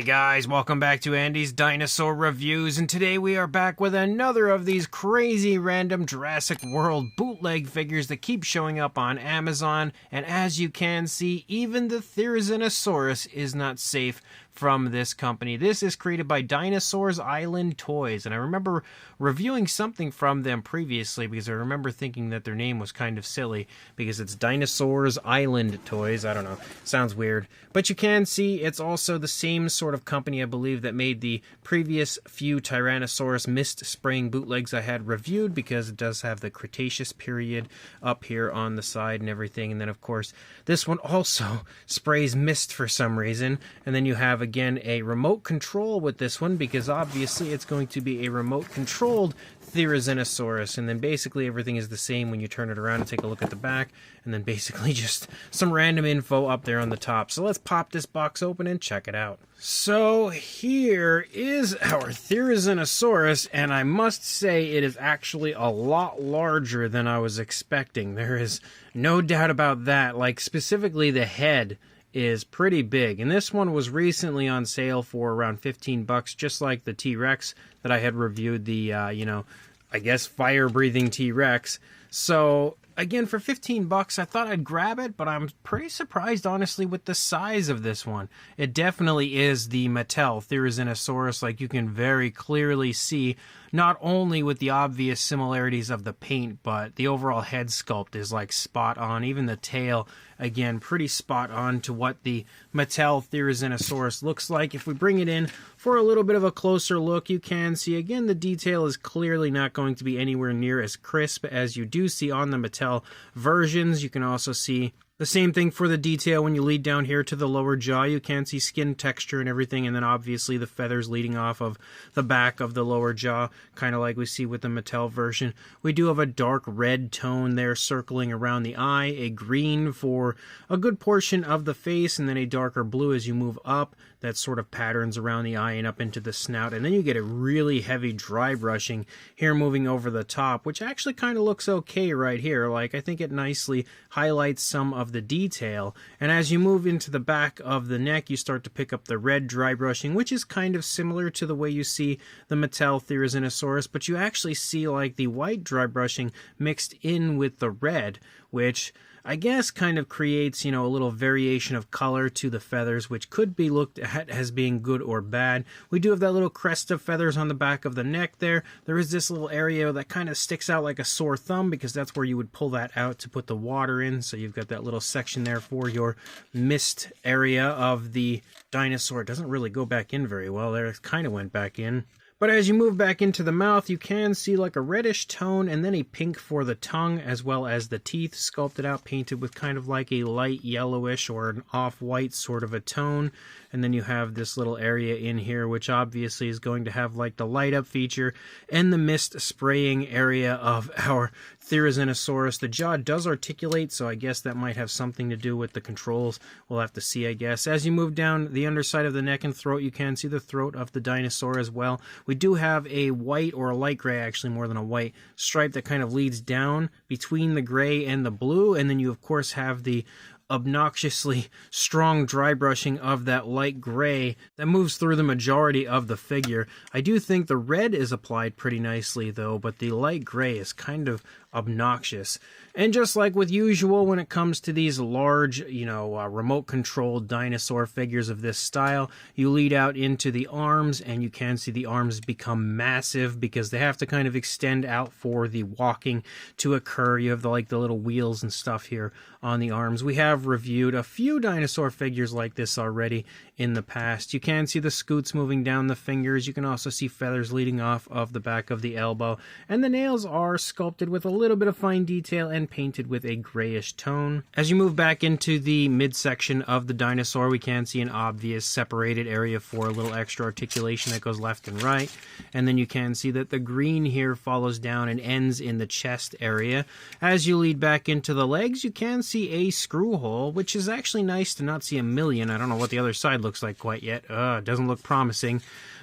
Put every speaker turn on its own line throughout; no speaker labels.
Hey guys, welcome back to Andy's Dinosaur Reviews, and today we are back with another of these crazy random Jurassic World bootleg figures that keep showing up on Amazon, and as you can see, even the Therizinosaurus is not safe from this company. This is created by Dinosaur's Island Toys, and I remember reviewing something from them previously because I remember thinking that their name was kind of silly because it's Dinosaur's Island Toys. I don't know, sounds weird. But you can see it's also the same sort of company, I believe, that made the previous few Tyrannosaurus mist spraying bootlegs I had reviewed, because it does have the Cretaceous period up here on the side and everything. And then, of course, this one also sprays mist for some reason. And then you have, again, a remote control with this one, because obviously it's going to be a remote controlled Therizinosaurus. And then basically everything is the same when you turn it around and take a look at the back, and then basically just some random info up there on the top. So let's pop this box open and check it out. So here is our Therizinosaurus, and I must say it is actually a lot larger than I was expecting. There is no doubt about that. Like, specifically the head is pretty big, and this one was recently on sale for around 15 bucks, just like the T-Rex that I had reviewed, the I guess fire-breathing T-Rex. So again, for 15 bucks, I thought I'd grab it, but I'm pretty surprised, honestly, with the size of this one. It definitely is the Mattel Therizinosaurus. Like, you can very clearly see, not only with the obvious similarities of the paint, but the overall head sculpt is, like, spot on. Even the tail, again, pretty spot on to what the Mattel Therizinosaurus looks like. If we bring it in for a little bit of a closer look, you can see, again, the detail is clearly not going to be anywhere near as crisp as you do see on the Mattel versions. You can also see the same thing for the detail when you lead down here to the lower jaw. You can see skin texture and everything, and then obviously the feathers leading off of the back of the lower jaw, kind of like we see with the Mattel version. We do have a dark red tone there circling around the eye, a green for a good portion of the face, and then a darker blue as you move up. That sort of patterns around the eye and up into the snout, and then you get a really heavy dry brushing here moving over the top, which actually kind of looks okay right here. Like, I think it nicely highlights some of the detail. And as you move into the back of the neck, you start to pick up the red dry brushing, which is kind of similar to the way you see the Mattel Therizinosaurus, but you actually see like the white dry brushing mixed in with the red, which I guess kind of creates, you know, a little variation of color to the feathers, which could be looked at as being good or bad. We do have that little crest of feathers on the back of the neck there. There is this little area that kind of sticks out like a sore thumb, because that's where you would pull that out to put the water in. So you've got that little section there for your mist area of the dinosaur. It doesn't really go back in very well there. It kind of went back in. But as you move back into the mouth, you can see like a reddish tone and then a pink for the tongue, as well as the teeth sculpted out, painted with kind of like a light yellowish or an off-white sort of a tone. And then you have this little area in here, which obviously is going to have like the light up feature and the mist spraying area of our Therizinosaurus. The jaw does articulate, so I guess that might have something to do with the controls. We'll have to see, I guess. As you move down the underside of the neck and throat, you can see the throat of the dinosaur as well. We do have a white, or a light gray, actually more than a white, stripe that kind of leads down between the gray and the blue. And then you, of course, have the obnoxiously strong dry brushing of that light gray that moves through the majority of the figure. I do think the red is applied pretty nicely though, but the light gray is kind of obnoxious. And just like with usual when it comes to these large, remote controlled dinosaur figures of this style, you lead out into the arms, and you can see the arms become massive because they have to kind of extend out for the walking to occur. You have the little wheels and stuff here on the arms. We have reviewed a few dinosaur figures like this already in the past. You can see the scoots moving down the fingers. You can also see feathers leading off of the back of the elbow, and the nails are sculpted with a little bit of fine detail and painted with a grayish tone. As you move back into the midsection of the dinosaur, we can see an obvious separated area for a little extra articulation that goes left and right. And then you can see that the green here follows down and ends in the chest area. As you lead back into the legs, you can see a screw hole, which is actually nice to not see a million. I don't know what the other side looks like quite yet. It doesn't look promising.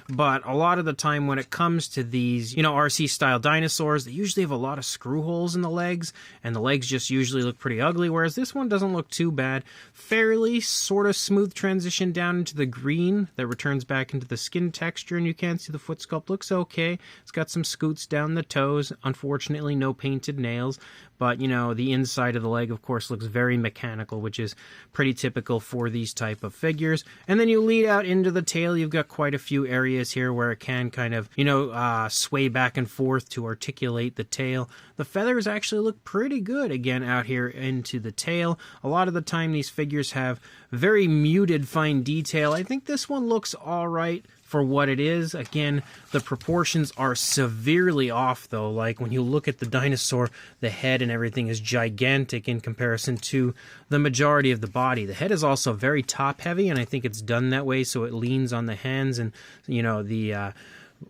But a lot of the time when it comes to these, you know, RC style dinosaurs, they usually have a lot of screw holes in the legs, and the legs just usually look pretty ugly, whereas this one doesn't look too bad. Fairly sort of smooth transition down into the green that returns back into the skin texture, and you can see the foot sculpt looks okay. It's got some scoots down the toes. Unfortunately, no painted nails, but you know, the inside of the leg of course looks very mechanical, which is pretty typical for these type of figures. And then you lead out into the tail. You've got quite a few areas here where it can kind of, you know, sway back and forth to articulate the tail. The feathers actually look pretty good again out here into the tail. A lot of the time these figures have very muted fine detail. I think this one looks all right for what it is. Again, the proportions are severely off though. Like when you look at the dinosaur, the head and everything is gigantic in comparison to the majority of the body. The head is also very top heavy, and I think it's done that way so it leans on the hands, and you know, the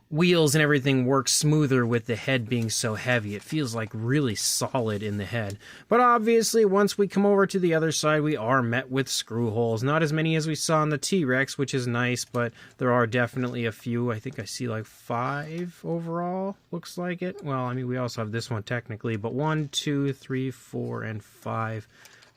wheels and everything works smoother with the head being so heavy. It feels like really solid in the head. But obviously, once we come over to the other side, we are met with screw holes. Not as many as we saw in the T-Rex, which is nice, but there are definitely a few. I think I see like 5 overall, looks like it. Well, I mean, we also have this one technically, but 1, 2, 3, 4, and 5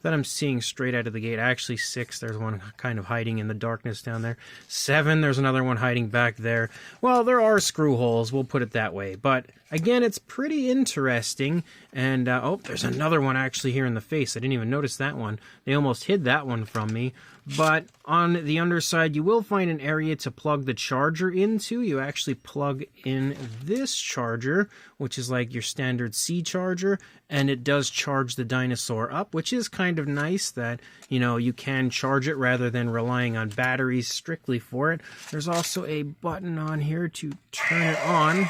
that I'm seeing straight out of the gate. Actually 6, there's one kind of hiding in the darkness down there. 7, there's another one hiding back there. Well, there are screw holes, we'll put it that way. But again, it's pretty interesting. And, oh, there's another one actually here in the face. I didn't even notice that one. They almost hid that one from me. But on the underside, you will find an area to plug the charger into. You actually plug in this charger, which is like your standard C charger, and it does charge the dinosaur up, which is kind of nice that, you know, you can charge it rather than relying on batteries strictly for it. There's also a button on here to turn it on.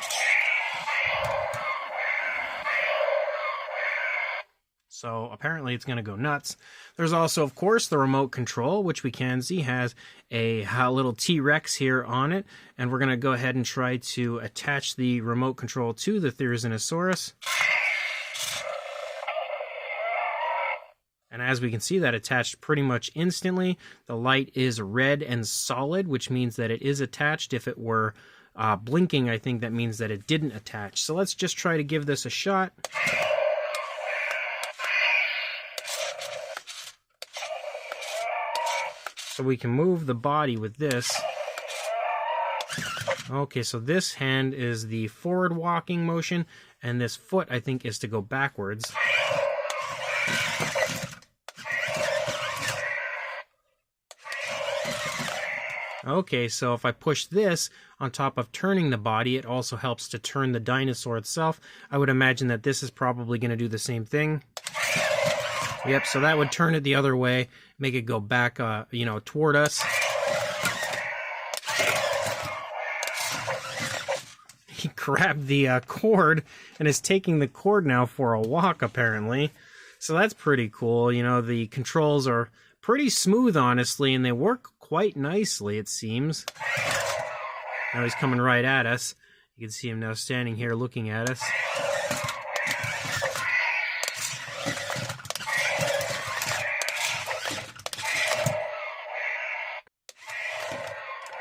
So apparently it's going to go nuts. There's also, of course, the remote control, which we can see has a little T-Rex here on it. And we're going to go ahead and try to attach the remote control to the Therizinosaurus. And as we can see, that attached pretty much instantly. The light is red and solid, which means that it is attached. If it were blinking, I think that means that it didn't attach. So let's just try to give this a shot. So we can move the body with this. Okay, so this hand is the forward walking motion, and this foot, I think, is to go backwards. Okay, so if I push this on top of turning the body, it also helps to turn the dinosaur itself. I would imagine that this is probably going to do the same thing. Yep, so that would turn it the other way, make it go back, you know, toward us. He grabbed the cord and is taking the cord now for a walk, apparently. So that's pretty cool. You know, the controls are pretty smooth, honestly, and they work quite nicely, it seems. Now he's coming right at us. You can see him now standing here looking at us.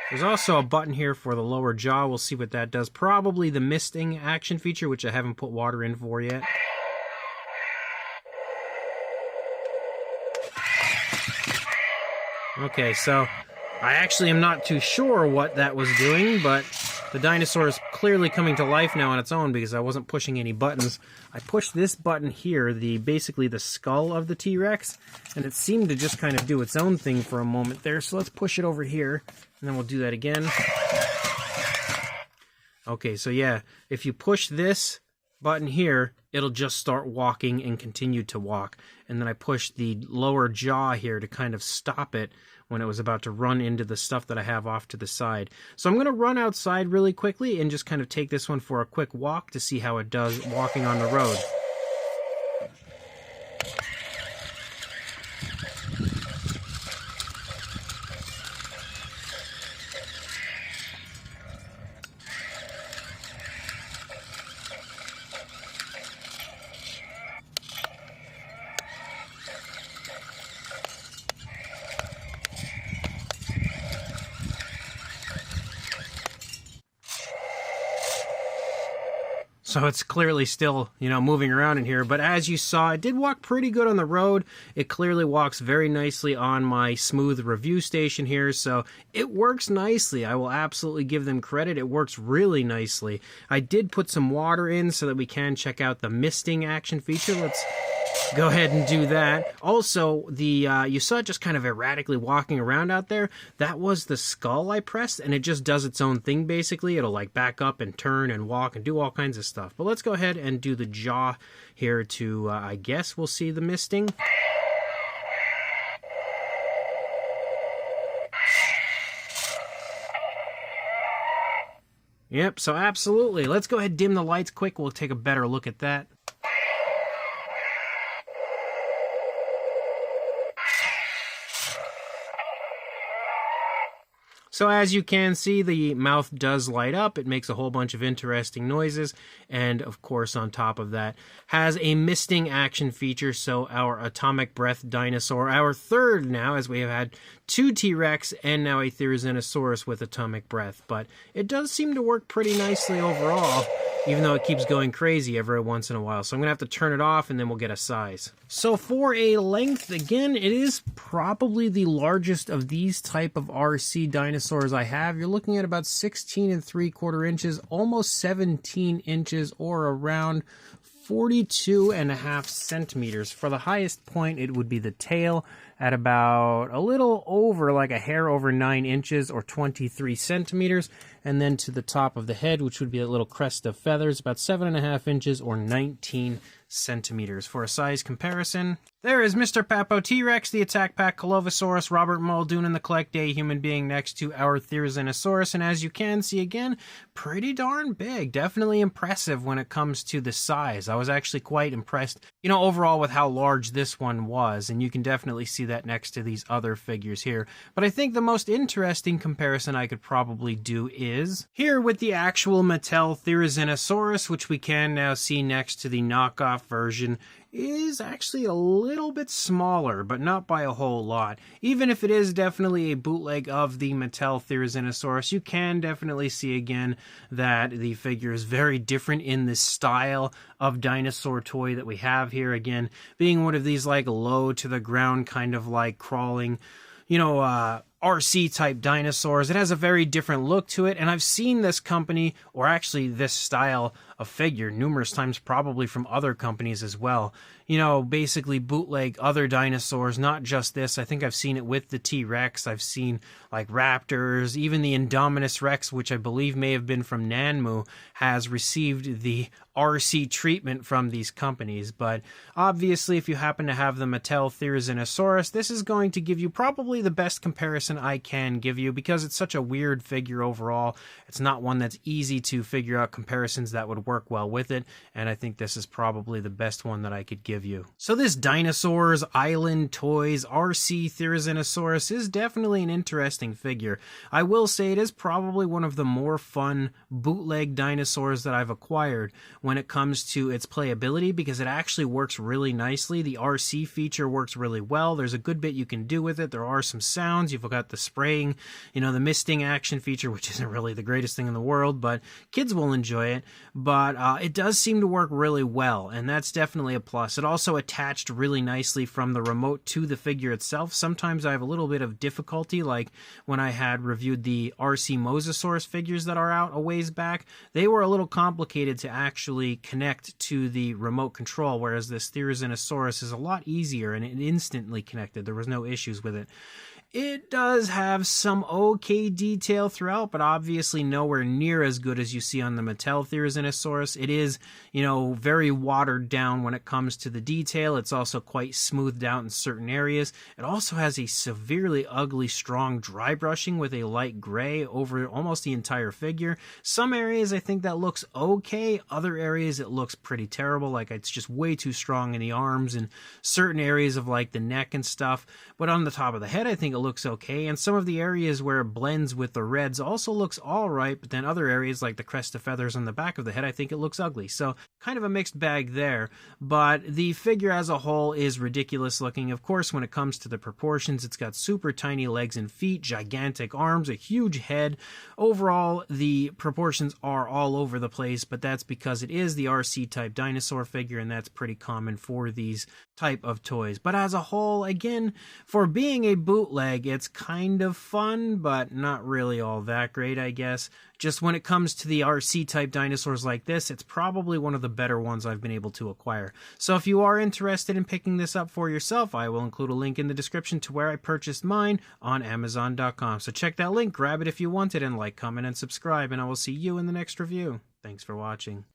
There's also a button here for the lower jaw. We'll see what that does. Probably the misting action feature, which I haven't put water in for yet. Okay, so I actually am not too sure what that was doing, but the dinosaur is clearly coming to life now on its own because I wasn't pushing any buttons. I pushed this button here, basically the skull of the T-Rex, and it seemed to just kind of do its own thing for a moment there. So let's push it over here, and then we'll do that again. Okay, so yeah, if you push this button here, it'll just start walking and continue to walk. And then I pushed the lower jaw here to kind of stop it when it was about to run into the stuff that I have off to the side. So I'm going to run outside really quickly and just kind of take this one for a quick walk to see how it does walking on the road. So it's clearly still, moving around in here. But as you saw, it did walk pretty good on the road. It clearly walks very nicely on my smooth review station here. So it works nicely. I will absolutely give them credit. It works really nicely. I did put some water in so that we can check out the misting action feature. Let's go ahead and do that. Also, you saw it just kind of erratically walking around out there. That was the skull I pressed, and it just does its own thing, basically. It'll like back up and turn and walk and do all kinds of stuff. But let's go ahead and do the jaw here to, I guess we'll see the misting. Yep, so absolutely. Let's go ahead and dim the lights quick. We'll take a better look at that. So as you can see, the mouth does light up. It makes a whole bunch of interesting noises. And of course, on top of that, has a misting action feature. So our atomic breath dinosaur, our third now, as we have had 2 T-Rex and now a Therizinosaurus with atomic breath. But it does seem to work pretty nicely overall, even though it keeps going crazy every once in a while. So I'm going to have to turn it off and then we'll get a size. So for a length, again, it is probably the largest of these type of RC dinosaurs I have. You're looking at about 16 3/4 inches, almost 17 inches, or around 42.5 centimeters. For the highest point, it would be the tail at about a little over, like a hair over 9 inches or 23 centimeters. And then to the top of the head, which would be a little crest of feathers, about 7.5 inches or 19 centimeters. For a size comparison, there is Mr. Papo T-Rex, the Attack Pack Colovosaurus, Robert Muldoon, and the Collect Day human being next to our Therizinosaurus. And as you can see again, pretty darn big. Definitely impressive when it comes to the size. I was actually quite impressed, overall with how large this one was. And you can definitely see that next to these other figures here. But I think the most interesting comparison I could probably do is here with the actual Mattel Therizinosaurus, which we can now see next to the knockoff version, is actually a little bit smaller, but not by a whole lot. Even if it is definitely a bootleg of the Mattel Therizinosaurus, you can definitely see again that the figure is very different in the style of dinosaur toy that we have here. Again, being one of these like low to the ground kind of like crawling, RC type dinosaurs. It has a very different look to it, and I've seen this company, or actually this style of figure, numerous times, probably from other companies as well. Basically bootleg other dinosaurs, not just this. I think I've seen it with the T-Rex. I've seen like raptors, even the Indominus Rex, which I believe may have been from Nanmu, has received the RC treatment from these companies. But obviously, if you happen to have the Mattel Therizinosaurus, this is going to give you probably the best comparison I can give you, because it's such a weird figure overall. It's not one that's easy to figure out comparisons that would work well with it, and I think this is probably the best one that I could give you. So this Dinosaurs Island Toys RC Therizinosaurus is definitely an interesting figure. I will say it is probably one of the more fun bootleg dinosaurs that I've acquired when it comes to its playability, because it actually works really nicely. The RC feature works really well. There's a good bit you can do with it. There are some sounds. You've got the spraying, the misting action feature, which isn't really the greatest thing in the world, but kids will enjoy it. But it does seem to work really well, and that's definitely a plus. It also attached really nicely from the remote to the figure itself. Sometimes I have a little bit of difficulty, like when I had reviewed the RC Mosasaurus figures that are out a ways back. They were a little complicated to actually connect to the remote control, whereas this Therizinosaurus is a lot easier and it instantly connected. There was no issues with it. It does have some okay detail throughout, but obviously nowhere near as good as you see on the Mattel Therizinosaurus. It is, very watered down when it comes to the detail. It's also quite smoothed out in certain areas. It also has a severely ugly, strong dry brushing with a light gray over almost the entire figure. Some areas I think that looks okay. Other areas it looks pretty terrible, like it's just way too strong in the arms and certain areas of like the neck and stuff. But on the top of the head, I think it it looks okay, and some of the areas where it blends with the reds also looks alright, but then other areas like the crest of feathers on the back of the head, I think it looks ugly. So kind of a mixed bag there, but the figure as a whole is ridiculous looking. Of course, when it comes to the proportions, it's got super tiny legs and feet, gigantic arms, a huge head. Overall, the proportions are all over the place, but that's because it is the RC type dinosaur figure, and that's pretty common for these type of toys. But as a whole, again, for being a bootleg, it's kind of fun, but not really all that great, I guess. Just when it comes to the RC type dinosaurs like this, it's probably one of the better ones I've been able to acquire. So if you are interested in picking this up for yourself, I will include a link in the description to where I purchased mine on Amazon.com. So check that link, grab it if you want it, and like, comment, and subscribe, and I will see you in the next review. Thanks for watching.